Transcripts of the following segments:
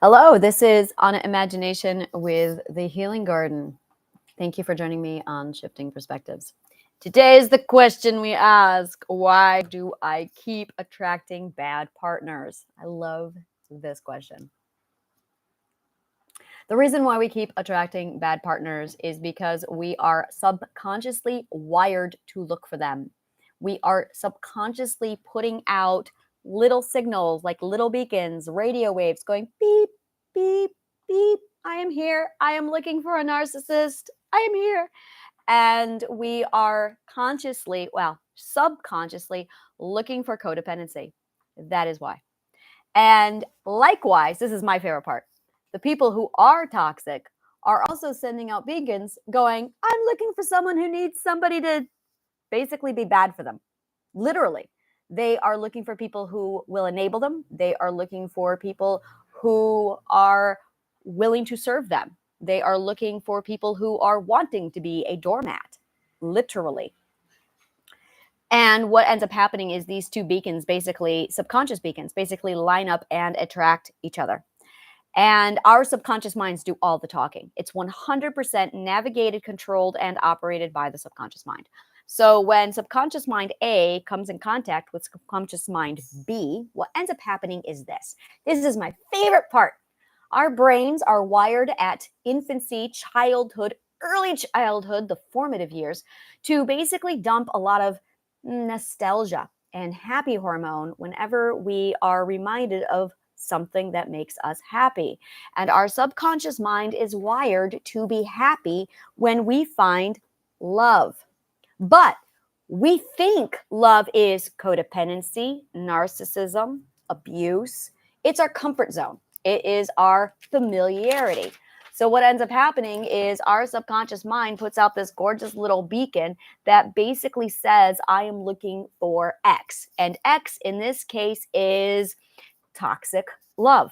Hello, this is Anna Imagination with the Healing Garden. Thank you for joining me on Shifting Perspectives. Today is the question we ask: why do I keep attracting bad partners? I love this question. The reason why we keep attracting bad partners is because we are subconsciously wired to look for them. We are subconsciously putting out little signals like little beacons, radio waves going beep, beep, beep. I am here. I am looking for a narcissist. I am here. And we are subconsciously looking for codependency. That is why. And likewise, this is my favorite part. The people who are toxic are also sending out beacons going, I'm looking for someone who needs somebody to basically be bad for them. Literally. They are looking for people who will enable them. They are looking for people who are willing to serve them. They are looking for people who are wanting to be a doormat, literally. And what ends up happening is these two beacons, basically subconscious beacons, basically line up and attract each other. And our subconscious minds do all the talking. It's 100% navigated, controlled, and operated by the subconscious mind. So when subconscious mind A comes in contact with subconscious mind B, what ends up happening is this. This is my favorite part. Our brains are wired at infancy, childhood, early childhood, the formative years, to basically dump a lot of nostalgia and happy hormone whenever we are reminded of something that makes us happy. And our subconscious mind is wired to be happy when we find love. But we think love is codependency, narcissism, abuse. It's our comfort zone. It is our familiarity. So what ends up happening is our subconscious mind puts out this gorgeous little beacon that basically says, I am looking for X. And X in this case is toxic love.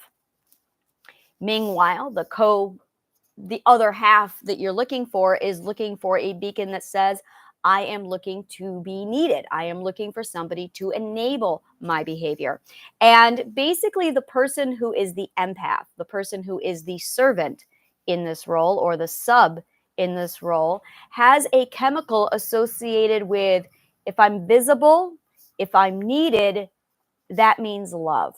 Meanwhile, the other half that you're looking for is looking for a beacon that says, I am looking to be needed. I am looking for somebody to enable my behavior. And basically, the person who is the empath, the person who is the servant in this role or the sub in this role, has a chemical associated with, if I'm visible, if I'm needed, that means love.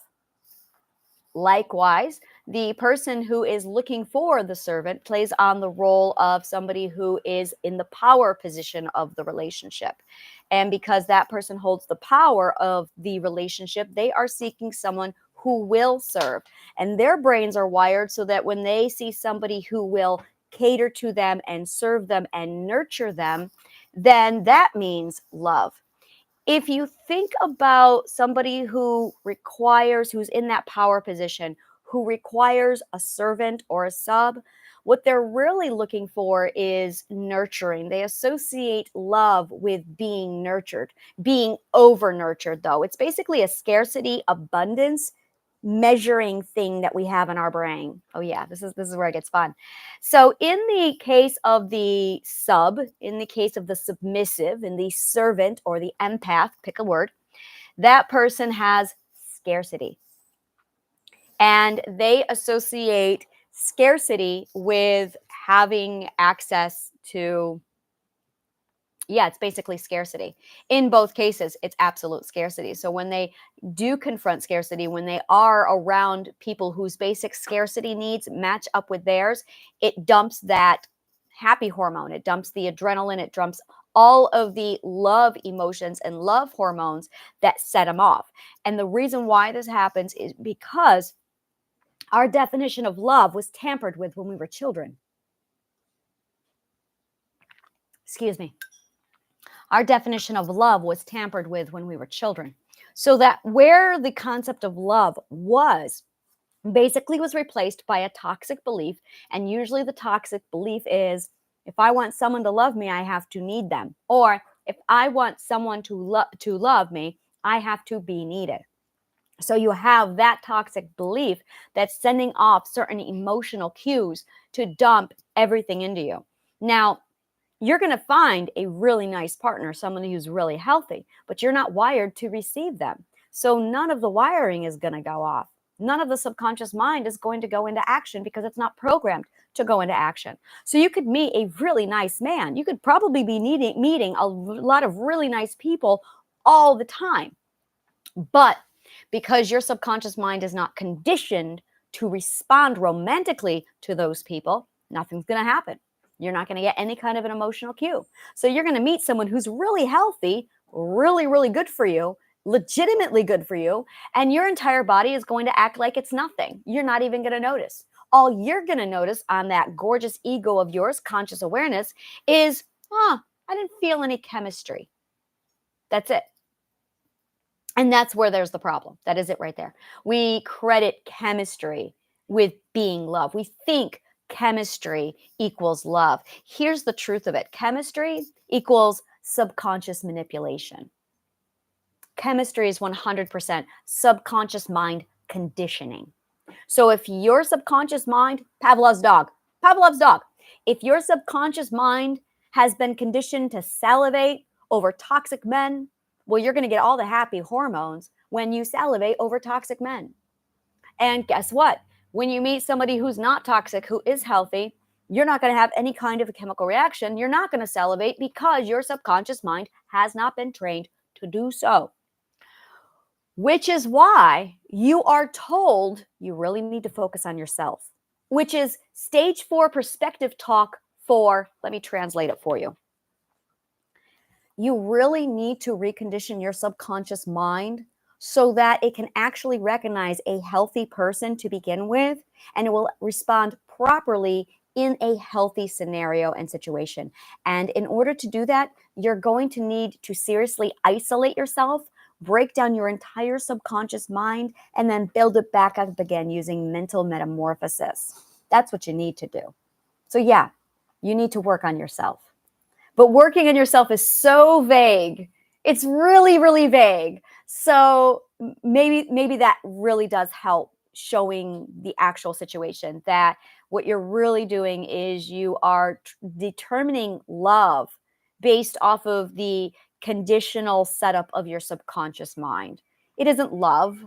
Likewise, the person who is looking for the servant plays on the role of somebody who is in the power position of the relationship. And because that person holds the power of the relationship, they are seeking someone who will serve. And their brains are wired so that when they see somebody who will cater to them and serve them and nurture them, then that means love. If you think about somebody who's in that power position, who requires a servant or a sub, what they're really looking for is nurturing. They associate love with being nurtured, being over nurtured, though. It's basically a scarcity abundance measuring thing that we have in our brain. Oh yeah, this is where it gets fun. So in the case of the sub, in the case of the submissive, in the servant or the empath, pick a word, that person has scarcity. And they associate scarcity with having access to, it's basically scarcity. In both cases, it's absolute scarcity. So when they do confront scarcity, when they are around people whose basic scarcity needs match up with theirs, it dumps that happy hormone. It dumps the adrenaline. It dumps all of the love emotions and love hormones that set them off. And the reason why this happens is because our definition of love was tampered with when we were children. Excuse me. Our definition of love was tampered with when we were children. So that where the concept of love was basically was replaced by a toxic belief. And usually the toxic belief is, if I want someone to love me, I have to need them. Or if I want someone to love me, I have to be needed. So you have that toxic belief that's sending off certain emotional cues to dump everything into you. Now, you're going to find a really nice partner, someone who's really healthy, but you're not wired to receive them. So none of the wiring is going to go off. none of the subconscious mind is going to go into action because it's not programmed to go into action. So you could meet a really nice man. You could probably be meeting a lot of really nice people all the time. But because your subconscious mind is not conditioned to respond romantically to those people, nothing's going to happen. You're not going to get any kind of an emotional cue. So you're going to meet someone who's really healthy, really, really good for you, legitimately good for you, and your entire body is going to act like it's nothing. You're not even going to notice. All you're going to notice on that gorgeous ego of yours, conscious awareness, is, I didn't feel any chemistry. That's it. And that's where there's the problem. That is it right there. We credit chemistry with being love. We think chemistry equals love. Here's the truth of it. Chemistry equals subconscious manipulation. Chemistry is 100% subconscious mind conditioning. So if your subconscious mind, Pavlov's dog, if your subconscious mind has been conditioned to salivate over toxic men, well, you're going to get all the happy hormones when you salivate over toxic men. And guess what? When you meet somebody who's not toxic, who is healthy, you're not going to have any kind of a chemical reaction. You're not going to salivate because your subconscious mind has not been trained to do so. Which is why you are told you really need to focus on yourself, which is stage 4 perspective talk for, let me translate it for you. You really need to recondition your subconscious mind so that it can actually recognize a healthy person to begin with, and it will respond properly in a healthy scenario and situation. And in order to do that, you're going to need to seriously isolate yourself, break down your entire subconscious mind, and then build it back up again using mental metamorphosis. That's what you need to do. So yeah, you need to work on yourself. But working on yourself is so vague. It's really, really vague. So maybe that really does help showing the actual situation, that what you're really doing is you are determining love based off of the conditional setup of your subconscious mind. It isn't love.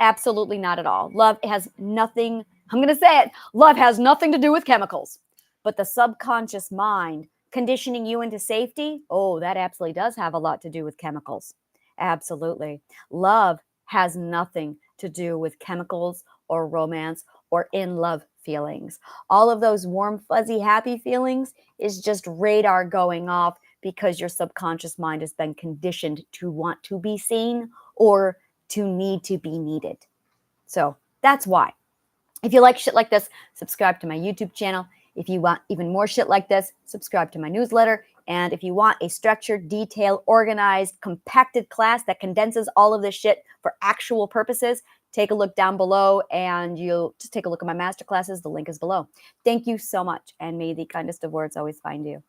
Absolutely not at all. Love has nothing, I'm going to say it, love has nothing to do with chemicals. But the subconscious mind conditioning you into safety, oh, that absolutely does have a lot to do with chemicals. Absolutely. Love has nothing to do with chemicals or romance or in love feelings. All of those warm, fuzzy, happy feelings is just radar going off because your subconscious mind has been conditioned to want to be seen or to need to be needed. So that's why. If you like shit like this, subscribe to my YouTube channel. If you want even more shit like this, subscribe to my newsletter. And if you want a structured, detailed, organized, compacted class that condenses all of this shit for actual purposes, take a look down below and you'll just take a look at my masterclasses. The link is below. Thank you so much. And may the kindest of words always find you.